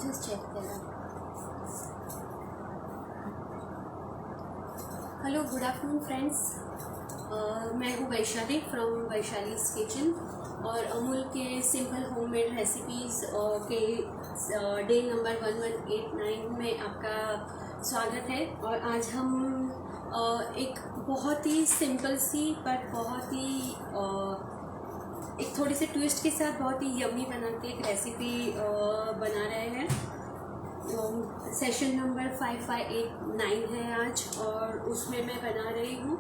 Just check करा। Hello, good afternoon friends. मैं हूँ वैशाली फ्रॉम वैशालीज किचन और अमूल के सिंपल होममेड रेसिपीज़ के डे नंबर 1189 में आपका स्वागत है। और आज हम एक बहुत ही सिंपल सी पर बहुत ही एक थोड़ी सी ट्विस्ट के साथ बहुत ही यम्मी बना के एक रेसिपी बना रहे हैं। सेशन नंबर 5589 है आज, और उसमें मैं बना रही हूँ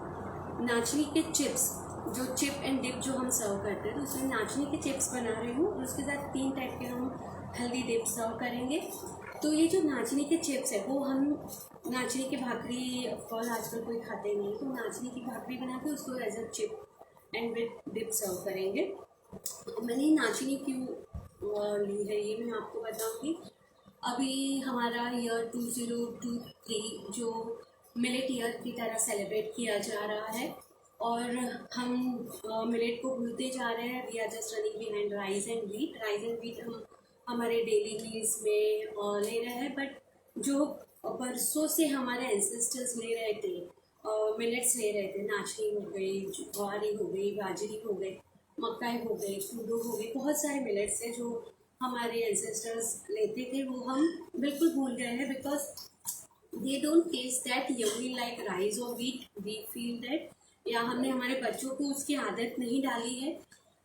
नाचनी के चिप्स। जो चिप एंड डिप जो हम सर्व करते हैं, तो उसमें नाचनी के चिप्स बना रही हूँ और उसके साथ 3 टाइप के हम हेल्दी डिप सर्व करेंगे। तो ये जो नाचनी के चिप्स है वो हम नाचनी की भाकरी और आजकल कोई खाते नहीं, तो नाचनी की भाकरी बना के उसको as a chip and with dip serve करेंगे। मैंने नाचनी क्यों ली है ये मैं आपको बताऊँगी। अभी हमारा ईयर 2023 जो मिलेट ईयर की तरह सेलिब्रेट किया जा रहा है, और हम मिलेट को भूलते जा रहे हैं। We are just running behind rice and wheat. Rice and wheat हम हमारे डेली मील्स में ले रहे हैं, बट जो बरसों से हमारे एंसेस्टर्स ले रहे थे, मिलेट्स ले रहे थे, नाचनी हो गई, ज्वारी हो गई, बाजरी हो गई, मक्काई हो गई, कोडो हो गई, बहुत सारे मिलेट्स हैं जो हमारे एंसेस्टर्स लेते थे, वो हम बिल्कुल भूल गए हैं। Because they don't taste that yummy like rice और व्हीट वी फील दैट, या हमने हमारे बच्चों को उसकी आदत नहीं डाली है,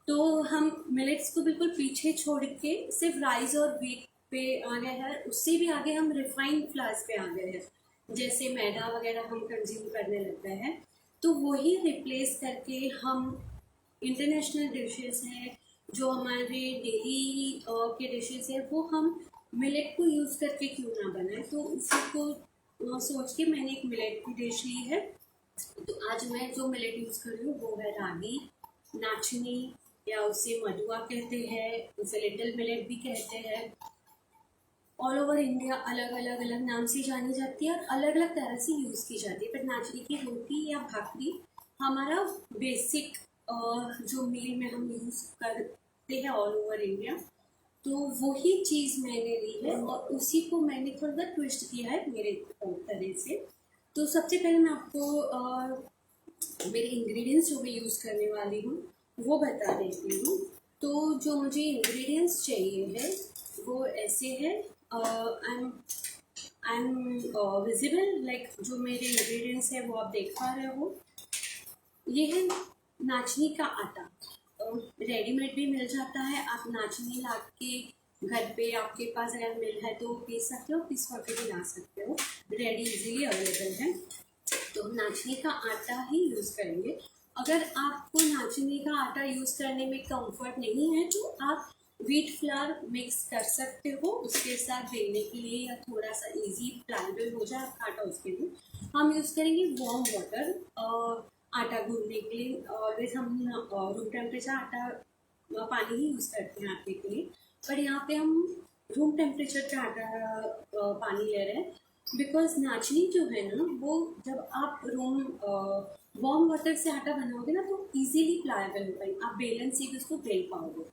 तो हम मिलेट्स को बिल्कुल पीछे छोड़ के सिर्फ राइस और व्हीट पे आ गए हैं। उससे भी आगे हम रिफाइंड फ्लावर्स पे आ गए हैं, जैसे मैदा वगैरह हम कंज्यूम करने लग गए हैं। तो वही रिप्लेस करके हम इंटरनेशनल डिशेस हैं, जो हमारे डेली के डिशेस है, वो हम मिलेट को यूज़ करके क्यों ना बनाए। तो उसी को सोच के मैंने एक मिलेट की डिश ली है। तो आज मैं जो मिलेट यूज़ कर रही हूँ वो है रागी, नाचनी, या उसे मडुआ कहते हैं, उसे लिटिल मिलेट भी कहते हैं। ऑल ओवर इंडिया अलग अलग नाम से जानी जाती है और अलग अलग तरह से यूज़ की जाती है। पर नाचनी की रोटी या भाकरी हमारा बेसिक जो मील में हम यूज़ करते हैं ऑल ओवर इंडिया, तो वही चीज़ मैंने ली है और उसी को मैंने थोड़ा सा ट्विस्ट किया है मेरे तरह से। तो सबसे पहले मैं आपको मेरे इंग्रेडिएंट्स जो मैं यूज़ करने वाली हूँ वो बता देती हूँ। तो जो मुझे इंग्रेडिएंट्स चाहिए है वो ऐसे है। आई एम विजिबल, लाइक जो मेरे इंग्रेडिएंट्स है वो आप देख पा रहे हो। ये है नाचनी का आटा, रेडीमेड भी मिल जाता है। आप नाचनी ला के घर पे आपके पास अगर मिल है तो पीस सकते हो, पीस करके भी ला सकते हो, रेडी इजीली अवेलेबल है। तो नाचनी का आटा ही यूज़ करेंगे। अगर आपको नाचनी का आटा यूज़ करने में कंफर्ट नहीं है तो आप व्हीट फ्लावर मिक्स कर सकते हो उसके साथ बेलने के लिए, या थोड़ा सा इजी प्लानेबल हो जाए आपका आटा, उसके लिए हम यूज़ करेंगे वार्म वाटर आटा गूंदने के लिए। ऑलवेज हम रूम टेम्परेचर आटा पानी ही यूज़ करते हैं आटे के लिए, पर यहाँ पे हम रूम टेम्परेचर का आटा पानी ले रहे हैं। बिकॉज नाचनी जो है ना, वो जब आप रूम वार्म वाटर से आटा बनाओगे ना तो इजीली प्लायबल होगा, आप बेलन से भी उसको बेल पाओगे,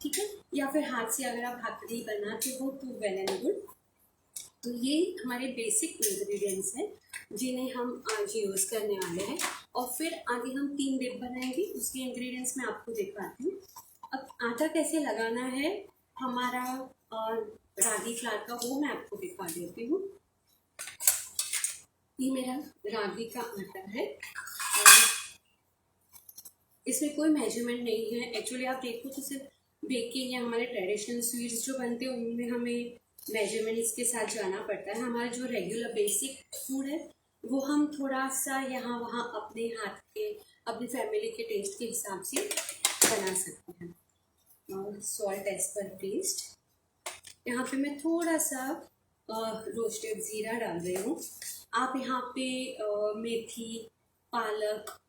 ठीक है। या फिर हाथ से अगर आप भाकरी बनाते हो तो वेल एंड गुड। तो ये हमारे बेसिक इंग्रेडिएंट्स हैं जिन्हें हम आज यूज़ करने वाले हैं, और फिर आगे हम 3 डिप बनाएंगे, उसके इंग्रेडिएंट्स मैं आपको दिखाती हूँ। अब आटा कैसे लगाना है हमारा रागी फ्लावर का, वो मैं आपको दिखा देती हूँ। ये मेरा रागी का आटा है, इसमें कोई मेजरमेंट नहीं है। एक्चुअली आप देखो तो सिर्फ बेकिंग या हमारे ट्रेडिशनल स्वीट्स जो बनते हैं उनमें हमें मेजरमेंट इसके साथ जाना पड़ता है। हमारा जो रेगुलर बेसिक फूड है वो हम थोड़ा सा यहाँ वहाँ अपने हाथ के, अपनी फैमिली के टेस्ट के हिसाब से बना सकते हैं। और सॉल्ट एज पर टेस्ट, यहाँ पे मैं थोड़ा सा रोस्टेड ज़ीरा डाल रही हूँ। आप यहाँ पे मेथी, पालक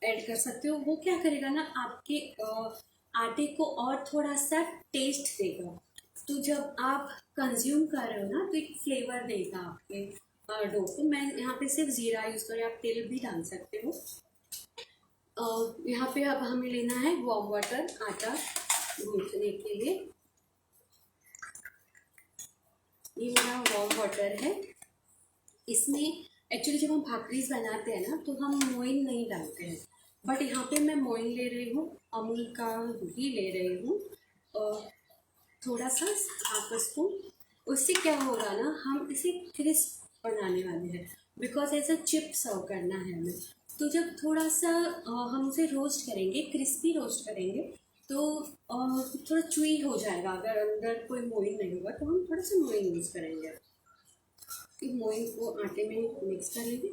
ऐड कर सकते हो। वो क्या करेगा ना, आपके आटे को और थोड़ा सा टेस्ट देगा। तो जब आप कंज्यूम कर रहे हो ना तो एक फ्लेवर देगा आपके डो को। मैं यहाँ पे सिर्फ ज़ीरा यूज़ कर रही हूँ, आप तेल भी डाल सकते हो। यहाँ पे अब हमें लेना है वार्म वाटर आटा गूंथने के लिए। ये मेरा वार्म वाटर है। इसमें एक्चुअली जब हम भाकरीज बनाते हैं ना तो हम मोइन नहीं डालते हैं, बट यहाँ पे मैं मोइन ले रही हूँ, अमूल का घी ले रही हूँ और थोड़ा सा हाफ स्पून। उससे क्या होगा ना, हम इसे क्रिस्प बनाने वाले हैं, बिकॉज ऐसा चिप सर्व करना है हमें। तो जब थोड़ा सा हम उसे रोस्ट करेंगे, क्रिस्पी रोस्ट करेंगे, तो थोड़ा चुई हो जाएगा। अगर अंदर कोई मोइन नहीं होगा तो हम थोड़ा सा मोइन यूज़ करेंगे। कि मोइन को आटे में मिक्स कर लेंगे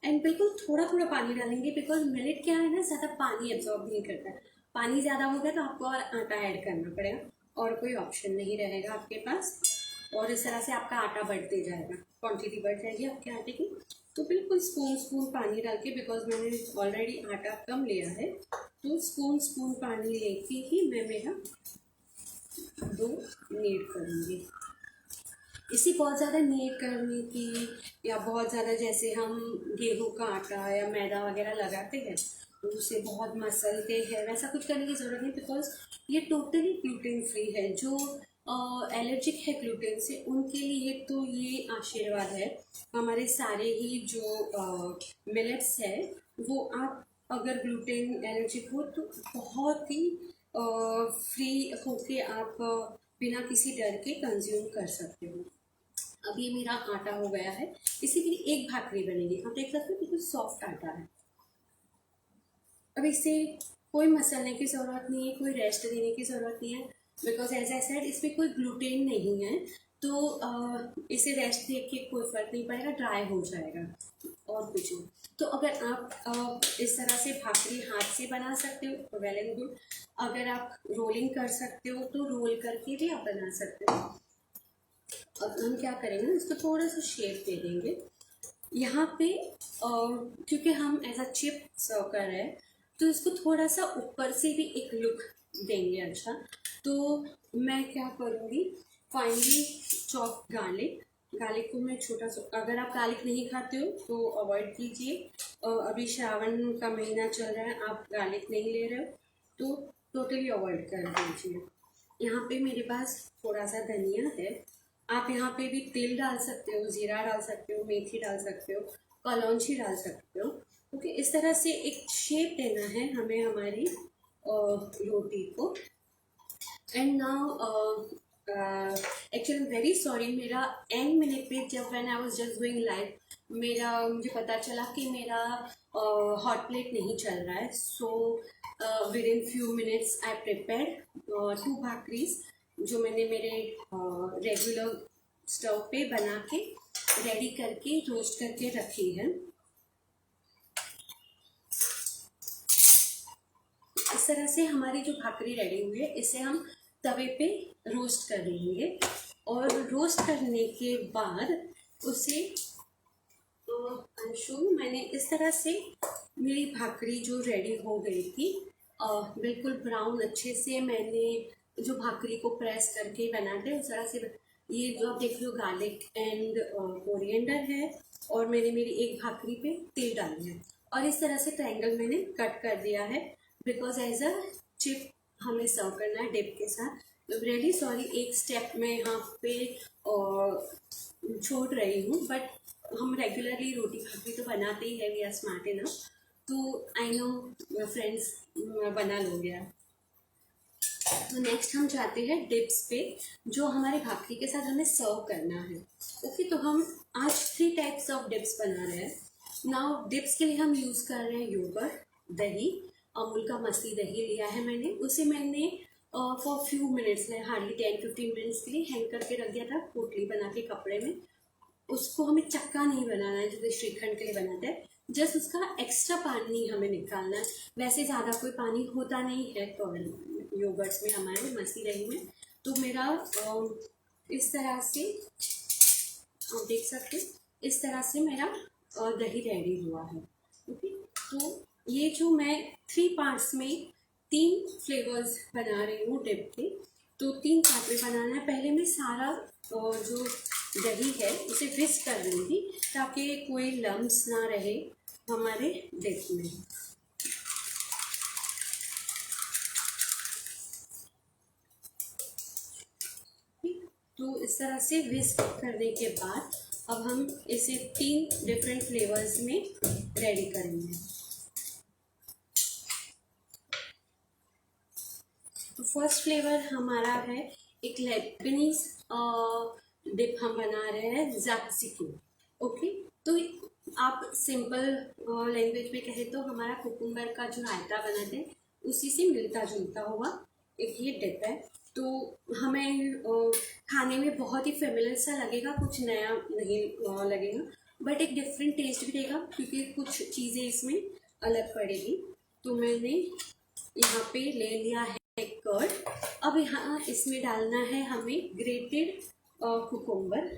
एंड बिल्कुल थोड़ा थोड़ा पानी डालेंगे, बिकॉज मिलेट क्या है ना, ज़्यादा पानी एब्जॉर्ब नहीं करता है। पानी ज़्यादा हो गया तो आपको और आटा ऐड करना पड़ेगा, और कोई ऑप्शन नहीं रहेगा आपके पास। और इस तरह से आपका आटा बढ़ते जाएगा, क्वांटिटी बढ़ जाएगी आपके आटे की। तो बिल्कुल स्पून स्पून पानी डाल के, बिकॉज मैंने ऑलरेडी आटा कम लिया है, तो स्पून स्पून पानी लेके ही मैं मेरा डो नीड करूँगी। इसे बहुत ज़्यादा नीड करने की, या बहुत ज़्यादा जैसे हम गेहूं का आटा या मैदा वगैरह लगाते हैं तो उसे बहुत मसलते हैं, वैसा कुछ करने की ज़रूरत नहीं, बिकॉज ये टोटली ग्लूटेन फ्री है। जो एलर्जिक है ग्लूटेन से, उनके लिए तो ये आशीर्वाद है। हमारे सारे ही जो मिलेट्स है, वो आप अगर ग्लूटेन एलर्जिक हो तो बहुत ही फ्री होके आप बिना किसी डर के कंज्यूम कर सकते हो। अब ये मेरा आटा हो गया है, इसी के लिए एक भाकरी बनेगी। आप देख सकते हो बिल्कुल सॉफ्ट आटा है। अब इसे कोई मसलने की ज़रूरत नहीं है, कोई रेस्ट देने की ज़रूरत नहीं है, बिकॉज एज आई सेड इसमें कोई ग्लूटेन नहीं है। तो इसे रेस्ट दे के कोई फ़र्क नहीं पड़ेगा, ड्राई हो जाएगा और कुछ नहीं। तो अगर आप इस तरह से भाकरी हाथ से बना सकते हो तो वेल एंड गुड। अगर आप रोलिंग कर सकते हो तो रोल करके भी आप बना सकते हो। अब हम क्या करेंगे ना, इसको थोड़ा सा शेप दे देंगे यहाँ पे, क्योंकि हम एज अ चिप सर्व कर रहे हैं तो इसको थोड़ा सा ऊपर से भी एक लुक देंगे अच्छा। तो मैं क्या करूँगी, फाइनली चॉप गार्लिक, गार्लिक को मैं छोटा सा, अगर आप गार्लिक नहीं खाते हो तो अवॉइड कीजिए। अभी श्रावण का महीना चल रहा है, आप गार्लिक नहीं ले रहे हो तो टोटली अवॉइड कर दीजिए। यहाँ पे मेरे पास थोड़ा सा धनिया है, आप यहाँ पे भी तिल डाल सकते हो, जीरा डाल सकते हो, मेथी डाल सकते हो, कलौंजी डाल सकते हो। ओके, इस तरह से एक शेप देना है हमें हमारी रोटी को। And now actually very sorry, मेरा एंड मिनट पे जब when I was just going live, मुझे पता चला कि मेरा हॉट प्लेट नहीं चल रहा है। So with in few minutes I prepared 2 भाकरीज, जो मैंने मेरे रेगुलर स्टोव पे बना के रेडी करके रोस्ट करके रखी है। इस तरह से हमारी जो भाकरी रेडी हुई है, इसे हम तवे पे रोस्ट कर लेंगे, और रोस्ट करने के बाद उसे अंशु, मैंने इस तरह से मेरी भाकरी जो रेडी हो गई थी, बिल्कुल ब्राउन अच्छे से मैंने जो भाकरी को प्रेस करके बनाते हैं उस तरह से। ये जो आप देख रहे हो गार्लिक एंड कोरिएंडर है, और मैंने मेरी एक भाकरी पे तेल डाल दिया, और इस तरह से ट्रायंगल मैंने कट कर दिया है, बिकॉज एज अ चिप हमें सर्व करना है डिप के साथ। रियली सॉरी, एक स्टेप मैं यहाँ पे छोड़ रही हूँ, बट हम रेगुलरली रोटी भाकरी तो बनाते ही है, वी आर स्मार्ट इनफ, तो आई नो फ्रेंड्स बना लोगे आप। तो नेक्स्ट हम जाते हैं डिप्स पे, जो हमारे भाकरी के साथ हमें सर्व करना है। ओके, तो हम आज 3 टाइप्स ऑफ डिप्स बना रहे हैं। नाउ डिप्स के लिए हम यूज़ कर रहे हैं योगर्ट, दही, अमूल का मसली दही लिया है मैंने, उसे मैंने फॉर फ्यू मिनट्स में, हार्डली 10-15 मिनट्स के लिए हैंग करके रख दिया था पोटली बना के कपड़े में। उसको हमें चक्का नहीं बनाना है जैसे श्रीखंड के लिए बनाते हैं, जस्ट उसका एक्स्ट्रा पानी हमें निकालना है। वैसे ज़्यादा कोई पानी होता नहीं है तो योगर्ट्स में, हमारे मसी दही में। तो मेरा इस तरह से आप देख सकते हैं, इस तरह से मेरा दही रेडी हुआ है। ओके, तो ये जो मैं 3 पार्ट्स में 3 फ्लेवर्स बना रही हूँ डिप के, तो 3 पार्ट में बनाना है। पहले मैं सारा जो दही है उसे विस्क कर लूँगी ताकि कोई लम्स ना रहे हमारे डिप में। तो तो इस तरह से विस्क करने के बाद अब हम इसे 3 डिफरेंट फ्लेवर्स में रेडी करेंगे। तो फर्स्ट फ्लेवर हमारा है एक लेबनीज डिप हम बना रहे हैं ज़ात्ज़िकी। ओके, तो आप सिंपल लैंग्वेज में कहे तो हमारा कुकुम्बर का जो रायता बनाते हैं उसी से मिलता जुलता हुआ एक ये डिप है। तो हमें खाने में बहुत ही फेमिलियर सा लगेगा, कुछ नया नहीं लगेगा, बट एक डिफरेंट टेस्ट भी देगा क्योंकि कुछ चीज़ें इसमें अलग पड़ेगी। तो मैंने यहाँ पे ले लिया है कर्ड। अब यहाँ इसमें डालना है हमें ग्रेटेड कुकुम्बर।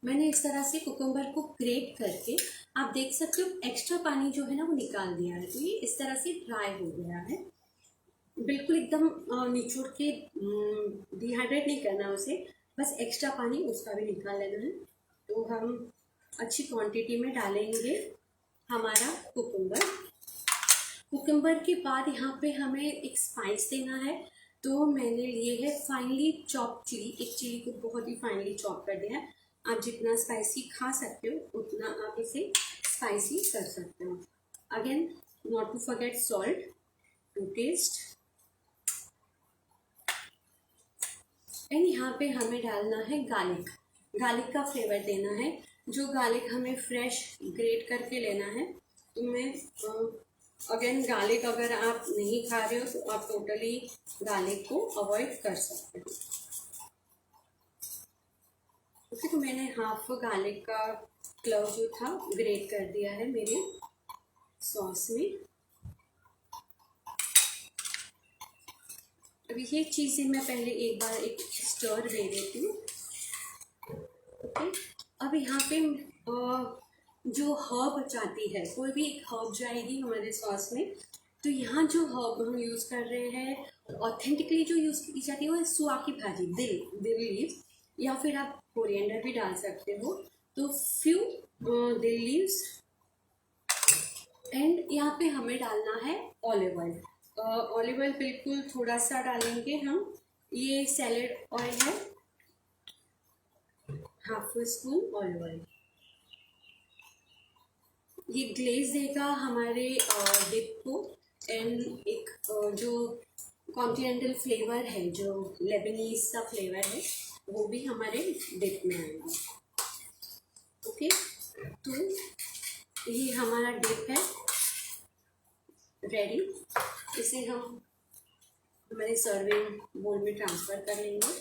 मैंने इस तरह से कुकुम्बर को ग्रेट करके आप देख सकते हो एक्स्ट्रा पानी जो है ना वो निकाल दिया है। तो ये इस तरह से ड्राई हो गया है, बिल्कुल एकदम निचोड़ के डिहाइड्रेट नहीं करना उसे, बस एक्स्ट्रा पानी उसका भी निकाल लेना है। तो हम अच्छी क्वांटिटी में डालेंगे हमारा कुकुम्बर के बाद यहाँ पे हमें एक स्पाइस देना है। तो मैंने लिए है फाइनली चॉप चिली। एक चिली को बहुत ही फाइनली चॉप कर दिया है। आप जितना स्पाइसी खा सकते हो उतना आप इसे स्पाइसी कर सकते हो। Again not to forget salt to taste. And यहाँ पे हमें डालना है गार्लिक का फ्लेवर देना है। जो गार्लिक हमें फ्रेश ग्रेट करके लेना है। तो मैं अगेन गार्लिक अगर आप नहीं खा रहे हो तो आप टोटली गार्लिक को अवॉइड कर सकते हो। ओके, तो मैंने हाफ गार्लिक का क्लव जो था ग्रेट कर दिया है मेरे सॉस में। अभी ये चीज़ें मैं पहले एक बार एक स्टर दे देती हूँ। ओके, अब यहाँ पे जो हर्ब जाती है, कोई भी एक हर्ब जाएगी हमारे सॉस में। तो यहाँ जो हर्ब हम यूज़ कर रहे हैं ऑथेंटिकली जो यूज़ की जाती है वो है सुआ की भाजी, दिल लीव्स, या फिर आप कोरिएंडर भी डाल सकते हो। तो फ्यू दिल लीव्स। एंड यहाँ पे हमें डालना है ऑलिव ऑयल। ऑलिव ऑयल बिल्कुल थोड़ा सा डालेंगे हम। ये सैलेड ऑयल है, हाफ स्पून ऑलिव ऑयल। ये ग्लेज देगा हमारे डिप को। एंड एक जो कॉन्टिनेंटल फ्लेवर है, जो लेबनीज सा फ्लेवर है, वो भी हमारे डिप में आएगा। ओके, तो ये हमारा डिप है रेडी। इसे हम हमारे सर्विंग बोल में ट्रांसफ़र कर लेंगे।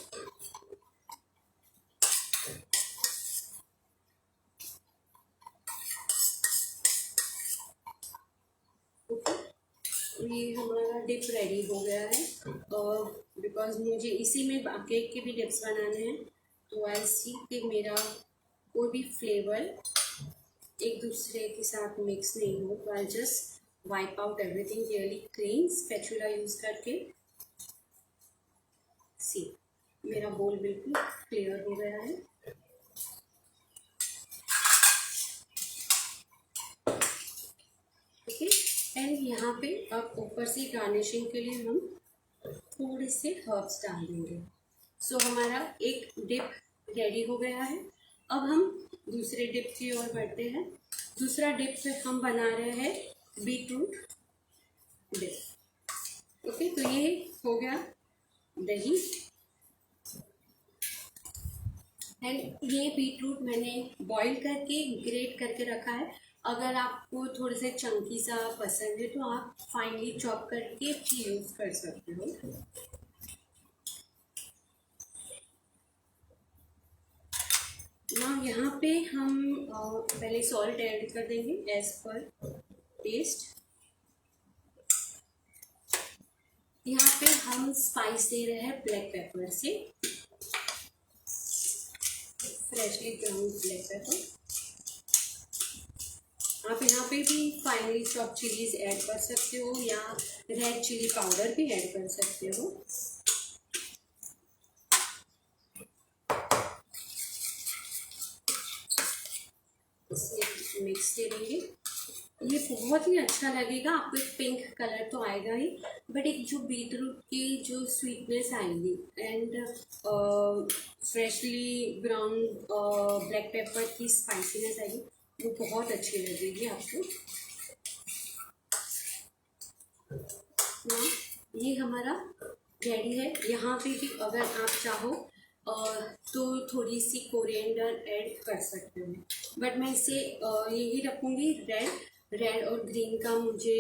ये हमारा डिप रेडी हो गया है। और बिकॉज मुझे इसी में केक के भी डिप्स बनाने हैं, तो आई सी कि मेरा कोई भी फ्लेवर एक दूसरे के साथ मिक्स नहीं हो। तो I just wipe out everything really clean spatula use करके। सी, मेरा बोल बिल्कुल क्लियर हो गया है। ओके, एंड यहाँ पे अब ऊपर से गार्निशिंग के लिए हम थोड़े से हर्ब्स डाल देंगे। सो हमारा एक डिप रेडी हो गया है। अब हम दूसरे डिप की ओर बढ़ते हैं। दूसरा डिप पे हम बना रहे हैं बीटरूट डिप। ओके, तो ये हो गया दही। एंड ये बीटरूट मैंने बॉईल करके ग्रेट करके रखा है। अगर आपको थोड़े से चंकी सा पसंद है तो आप फाइनली चॉप करके भी यूज़ कर सकते हो। ना यहाँ पे हम पहले सॉल्ट ऐड कर देंगे एज पर टेस्ट। यहाँ पे हम स्पाइस दे रहे हैं ब्लैक पेपर से, फ्रेशली ग्राउंड ब्लैक पेपर। आप यहाँ पे भी फाइनली चॉप चिलीज ऐड कर सकते हो या रेड चिली पाउडर भी ऐड कर सकते हो। इसे मिक्स दे देंगे। ये बहुत ही अच्छा लगेगा आपको। एक पिंक कलर तो आएगा ही, बट एक जो बीटरूट की जो स्वीटनेस आएगी and freshly brown black pepper की स्पाइसीनेस आएगी, वो बहुत अच्छी लगेगी आपको ना। ये हमारा रेडी है। यहाँ पे भी अगर आप चाहो तो थोड़ी सी कोरिएंडर ऐड कर सकते हो, बट मैं इसे यही रखूँगी। रेड और ग्रीन का मुझे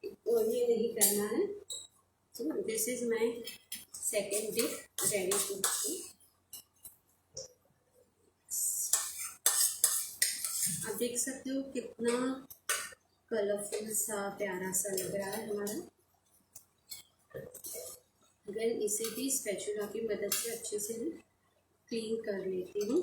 ये नहीं करना है। तो this is my second dip ready to cook. आप देख सकते हो कितना कलरफुल सा प्यारा सा लग रहा है हमारा। अगर इसे भी स्पैचुला की मदद से अच्छे से मैं क्लीन कर लेती हूँ।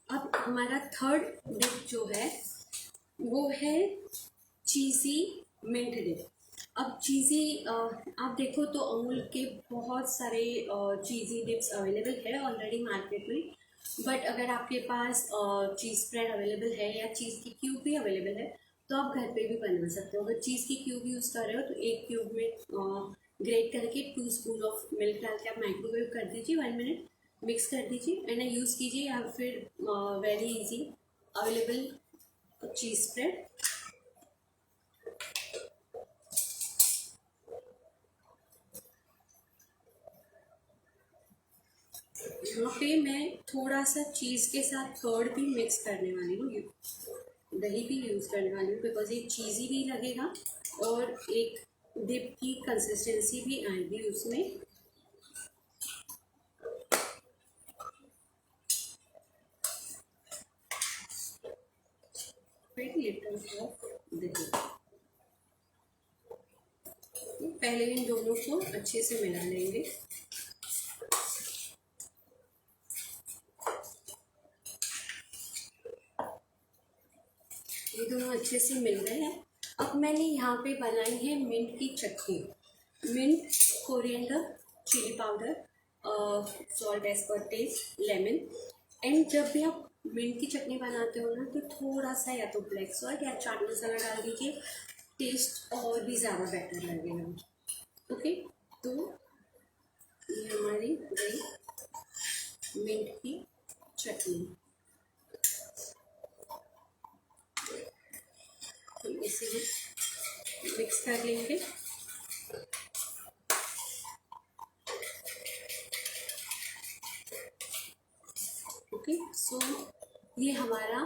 अब हमारा थर्ड डिप जो है वो है चीज़ी मिंट डिप। अब चीज़ी आप देखो तो अमूल के बहुत सारे चीज़ी डिप्स अवेलेबल है ऑलरेडी मार्केट में, बट अगर आपके पास चीज़ स्प्रेड अवेलेबल है या चीज़ की क्यूब भी अवेलेबल है तो आप घर पे भी बना सकते हो। अगर चीज़ की क्यूब यूज़ कर रहे हो तो एक क्यूब में ग्रेट करके 2 स्पून ऑफ मिल्क डाल के आप माइक्रोवेव कर दीजिए 1 मिनट, मिक्स कर दीजिए एंड यूज़ कीजिए। या फिर वेरी इजी अवेलेबल चीज़ स्प्रेड। यहाँ पे मैं थोड़ा सा चीज़ के साथ कर्ड भी मिक्स करने वाली हूँ, दही भी यूज़ करने वाली हूँ, बिकॉज ये चीज़ी भी लगेगा और एक डिप की कंसिस्टेंसी भी आएगी उसमें। लिटिल ऑफ दही। पहले इन दोनों को अच्छे से मिला लेंगे। ये दोनों अच्छे से मिल गए हैं। अब मैंने यहाँ पे बनाई है मिंट की चटनी। Mint, coriander, chilli powder, salt as per taste, lemon. And जब भी आप मिंट की चटनी बनाते हो ना तो थोड़ा सा या तो ब्लैक सॉल्ट या चाट मसाला डाल दीजिए, टेस्ट और भी ज़्यादा बेटर लगेगा। ओके, तो ये हमारी गई मिंट की चटनी। तो इसे मिक्स कर लेंगे। ओके, सो ये हमारा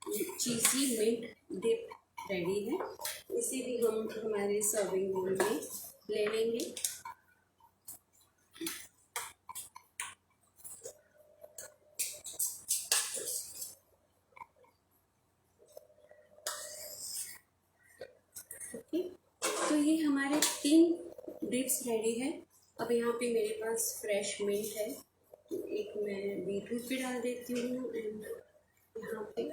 चीज़ी मिंट डिप रेडी है। इसे भी हम हमारे सर्विंग बोल में ले लेंगे। ओके, तो ये हमारे 3 डिप्स रेडी है। अब यहाँ पे मेरे पास फ्रेश मिंट है, तो एक मैं बीटरूट भी डाल देती हूँ एंड यहाँ पे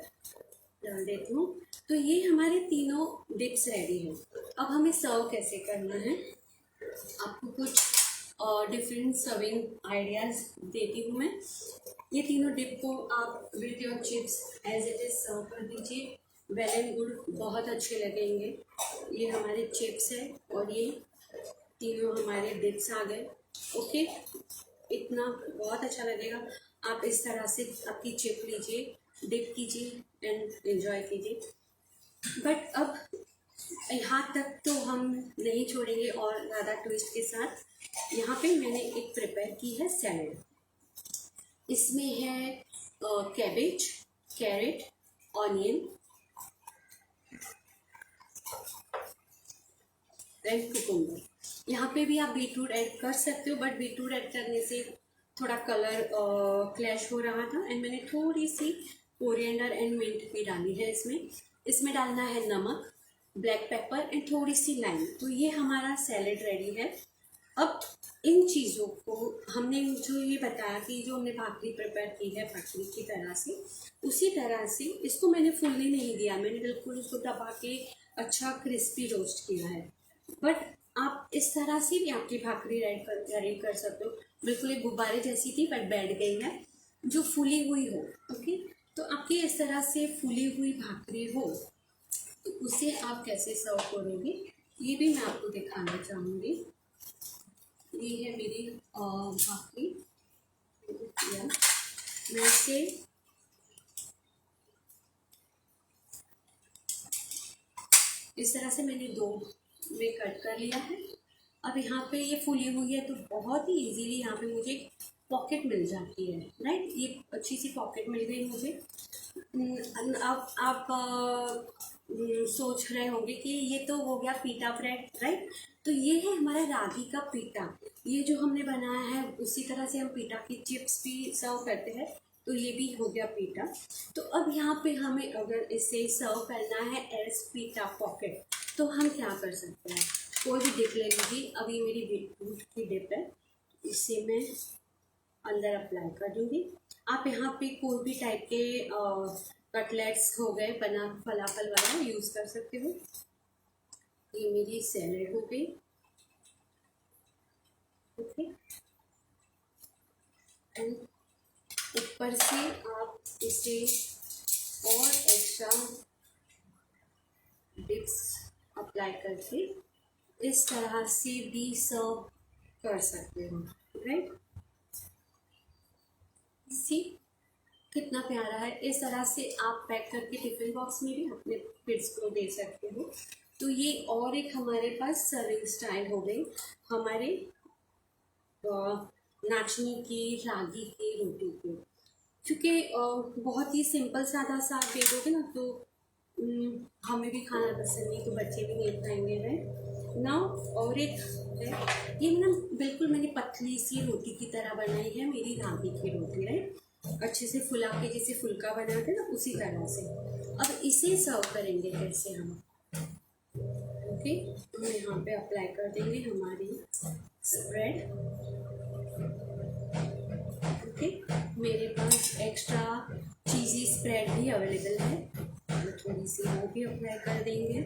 डाल देती हूँ। तो ये हमारे तीनों डिप्स रेडी हैं। अब हमें सर्व कैसे करना है, आपको कुछ डिफरेंट सर्विंग आइडियाज़ देती हूँ मैं। ये तीनों डिप को आप with your chips as it is serve कर दीजिए। वेल एंड गुड, बहुत अच्छे लगेंगे। ये हमारे चिप्स है और ये तीनों हमारे डिप्स आ गए। ओके, इतना बहुत अच्छा लगेगा। आप इस तरह से आपकी चिप लीजिए, डिप कीजिए एंड एंजॉय कीजिए। बट अब यहाँ तक तो हम नहीं छोड़ेंगे और ज़्यादा ट्विस्ट के साथ। यहाँ पे मैंने एक प्रिपेयर की है सैलेड। इसमें है cabbage, carrot, onion and cucumber. यहाँ पे भी आप बीटरूट ऐड कर सकते हो, बट बीटरूट ऐड करने से थोड़ा कलर क्लैश हो रहा था एंड मैंने थोड़ी सी कोरिएंडर एंड मिंट भी डाली है इसमें। इसमें डालना है नमक, ब्लैक पेपर एंड थोड़ी सी लाइम। तो ये हमारा सैलेड रेडी है। अब इन चीज़ों को हमने जो ये बताया कि जो हमने भाकरी प्रिपेयर की है पटरी की तरह से, उसी तरह से इसको मैंने फुल्ली नहीं दिया, मैंने बिल्कुल उसको दबा के अच्छा क्रिस्पी रोस्ट किया है। बट आप इस तरह से भी आपकी भाकरी रेडी कर सकते हो। बिल्कुल एक गुब्बारे जैसी थी बट बैठ गई है, जो फूली हुई हो। ओके, तो आपकी इस तरह से फूली हुई भाकरी हो तो उसे आप कैसे सर्व करोगे ये भी मैं आपको दिखाना चाहूँगी। ये है मेरी भाकरी, मैं इसे इस तरह से मैंने दो में कट कर लिया है। अब यहाँ पे ये फूली हुई है तो बहुत ही इजीली यहाँ पे मुझे पॉकेट मिल जाती है, राइट। ये अच्छी सी पॉकेट मिल गई मुझे। अब आप सोच रहे होंगे कि ये तो हो गया पीटा ब्रेड, राइट। तो ये है हमारा रागी का पीटा। ये जो हमने बनाया है उसी तरह से हम पीटा की चिप्स भी सर्व करते हैं, तो ये भी हो गया पीटा। तो अब यहाँ पे हमें अगर इसे सर्व करना है एज पीटा पॉकेट तो हम क्या कर सकते हैं, कोई भी डिप ले लीजिए। अब ये मेरी बीटरूट की डिप है, इसे मैं अंदर अप्लाई कर दूँगी। आप यहाँ पे कोई भी टाइप के कटलेट्स हो गए, बना फलाफल वाला यूज़ कर सकते हो। ये मेरी सैलेड हो गई। ओके, एंड ऊपर से आप इसे और एक्स्ट्रा डिप्स अप्लाई करके इस तरह से भी सर्व कर सकते हो, राइट। सी कितना प्यारा है। इस तरह से आप पैक करके टिफिन बॉक्स में भी अपने किड्स को दे सकते हो। तो ये और एक हमारे पास सर्विंग स्टाइल हो गई हमारे नाचनी की रागी की रोटी की। क्योंकि बहुत ही सिंपल सादा सा आप दे दोगे ना तो हमें भी खाना पसंद नहीं, तो बच्चे भी नहीं खाएंगे, राइट ना। और एक है ये ना, बिल्कुल मैंने पतली सी रोटी की तरह बनाई है मेरी रागी की रोटी, राइट। अच्छे से फुला के जैसे फुल्का बनाते ना उसी तरह से। अब इसे सर्व करेंगे कैसे हम, ओके। हम यहाँ पे अप्लाई कर देंगे हमारी स्प्रेड। ओके, मेरे पास एक्स्ट्रा चीज़ी स्प्रेड भी अवेलेबल है, तो थोड़ी सी वो भी अप्लाई कर देंगे,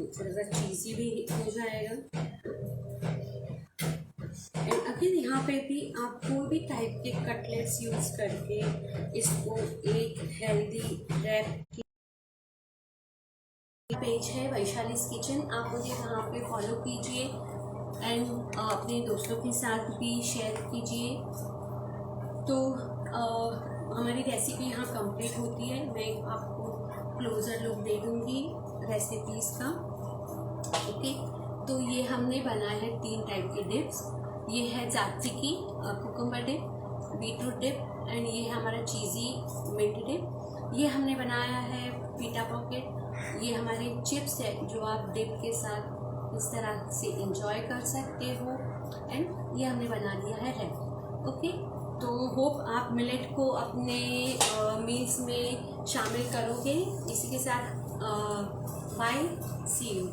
थोड़ा सा चीज़ी भी हो जाएगा। एंड अगेन यहाँ पे भी आप कोई भी टाइप के कटलेट्स यूज़ करके इसको एक हेल्दी रैप पेज है वैशालीज किचन, आप मुझे वहाँ पे फॉलो कीजिए एंड अपने दोस्तों के साथ भी शेयर कीजिए। तो हमारी रेसिपी यहाँ कंप्लीट होती है। मैं आपको क्लोज़र लुक दे दूँगी रेसिपीज़ का, ओके। तो ये हमने बनाया है 3 टाइप के डिप्स। ये है tzatziki cucumber dip, beetroot dip and ये है हमारा चीज़ी मिंट डिप। ये हमने बनाया है पीटा पॉकेट। ये हमारे चिप्स है जो आप डिप के साथ इस तरह से इंजॉय कर सकते हो। एंड ये हमने बना दिया है रैप, ओके। तो होप आप मिलेट को अपने मील्स में शामिल करोगे। इसी के साथ बाय, सी यू।